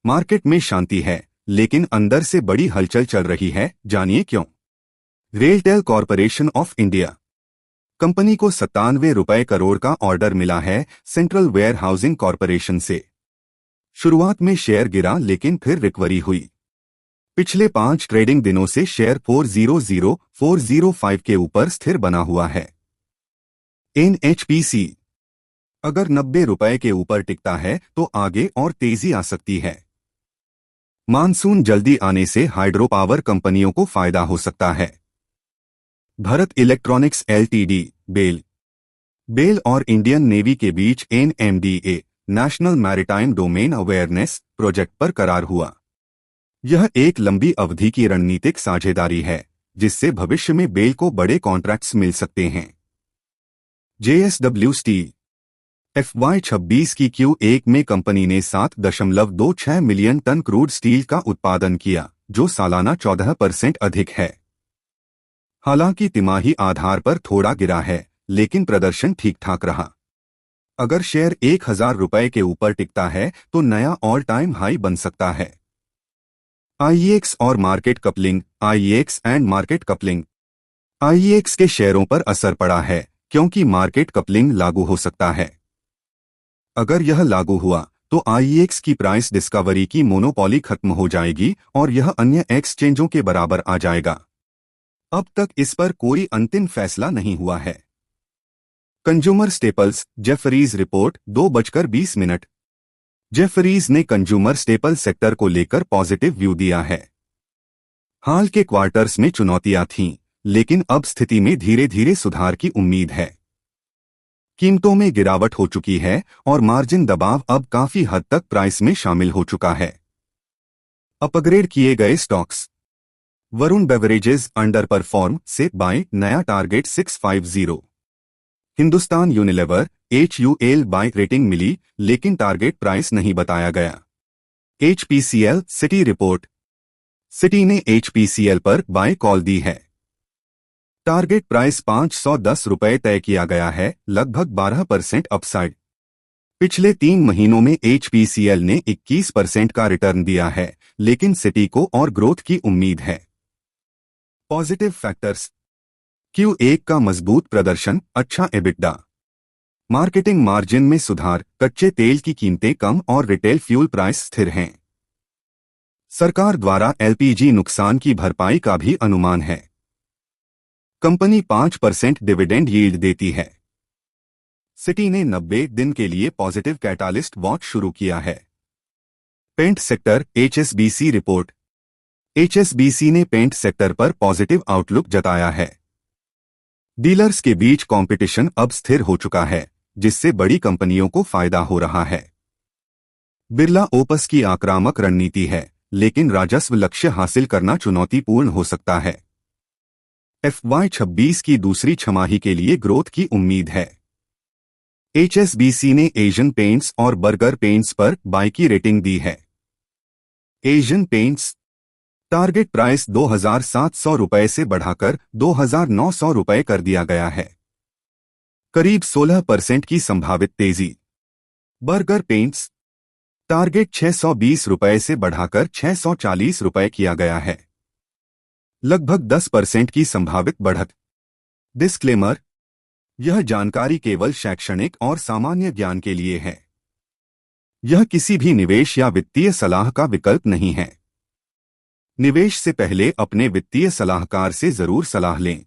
Market में शांति है, लेकिन अंदर से बड़ी हलचल चल रही है, जानिए क्यों। RailTel corporation of India company को 97 रुपए करोड़ का ऑर्डर मिला है सेंट्रल वेयर हाउसिंग कॉरपोरेशन से। शुरुआत में शेयर गिरा, लेकिन फिर रिकवरी हुई। पिछले 5 ट्रेडिंग दिनों से शेयर 405 के ऊपर स्थिर बना हुआ है। NHPC अगर 90 रुपए के ऊपर टिकता है तो आगे और तेजी आ सकती है। मानसून जल्दी आने से हाइड्रो पावर कंपनियों को फायदा हो सकता है। भारत इलेक्ट्रॉनिक्स LTD बेल और इंडियन नेवी के बीच NMDA national maritime domain awareness project पर करार हुआ। यह एक लंबी अवधि की रणनीतिक साझेदारी है, जिससे भविष्य में बेल को बड़े कॉन्ट्रैक्ट्स मिल सकते हैं। JSW स्टील FY26 की Q1 में कंपनी ने 7.26 मिलियन टन क्रूड स्टील का उत्पादन किया, जो सालाना 14% अधिक है। हालांकि तिमाही आधार पर थोड़ा गिरा है, लेकिन प्रदर्शन ठीक ठाक रहा। अगर शेयर 1000 रुपए के ऊपर टिकता है तो नया ऑल टाइम हाई बन सकता है। IEX और market coupling IEX and market coupling IEX के शेयरों पर असर पड़ा है, क्योंकि मार्केट कपलिंग लागू हो सकता है। अगर यह लागू हुआ तो IEX की प्राइस डिस्कवरी की मोनोपोली खत्म हो जाएगी और यह अन्य एक्सचेंजों के बराबर आ जाएगा। अब तक इस पर कोई अंतिम फैसला नहीं हुआ है। Consumer staples Jefferies report 2:20 Jefferies ने कंज्यूमर स्टेपल सेक्टर को लेकर पॉजिटिव व्यू दिया है। हाल के क्वार्टर्स में चुनौतियां थीं, लेकिन अब स्थिति में धीरे धीरे सुधार की उम्मीद है। कीमतों में गिरावट हो चुकी है और मार्जिन दबाव अब काफी हद तक प्राइस में शामिल हो चुका है। अपग्रेड किए गए stocks Varun Beverages underperform से बाय नया target 650। Hindustan Unilever HUL buy rating मिली, लेकिन टारगेट प्राइस नहीं बताया गया। HPCL सिटी रिपोर्ट सिटी ने HPCL पर बाय कॉल दी है। टारगेट प्राइस 510 रुपए तय किया गया है, लगभग 12% अपसाइड। पिछले 3 महीनों में HPCL ने 21% का रिटर्न दिया है, लेकिन सिटी को और ग्रोथ की उम्मीद है। पॉजिटिव फैक्टर्स Q1 का मजबूत प्रदर्शन, अच्छा EBITDA, मार्केटिंग मार्जिन में सुधार, कच्चे तेल की कीमतें कम और रिटेल फ्यूल प्राइस स्थिर हैं। सरकार द्वारा LPG नुकसान की भरपाई का भी अनुमान है। कंपनी 5% डिविडेंड यील्ड देती है। सिटी ने 90 दिन के लिए पॉजिटिव कैटालिस्ट वॉच शुरू किया है। Paint sector HSBC report HSBC ने पेंट सेक्टर पर पॉजिटिव आउटलुक जताया है। डीलर्स के बीच कंपटीशन अब स्थिर हो चुका है, जिससे बड़ी कंपनियों को फायदा हो रहा है। बिरला ओपस की आक्रामक रणनीति है, लेकिन राजस्व लक्ष्य हासिल करना चुनौतीपूर्ण हो सकता है। FY26 की दूसरी छमाही के लिए ग्रोथ की उम्मीद है। HSBC ने एशियन पेंट्स और बर्गर पेंट्स पर बाय की रेटिंग दी है। एशियन पेंट्स टारगेट प्राइस 2700 रुपए से बढ़ाकर 2900 रुपए कर दिया गया है, करीब 16% की संभावित तेजी। बर्गर पेंट्स टारगेट 620 रुपए से बढ़ाकर 640 रुपए किया गया है, लगभग 10% की संभावित बढ़त। डिस्क्लेमर: यह जानकारी केवल शैक्षणिक और सामान्य ज्ञान के लिए है। यह किसी भी निवेश या वित्तीय सलाह का विकल्प नहीं है। निवेश से पहले अपने वित्तीय सलाहकार से जरूर सलाह लें।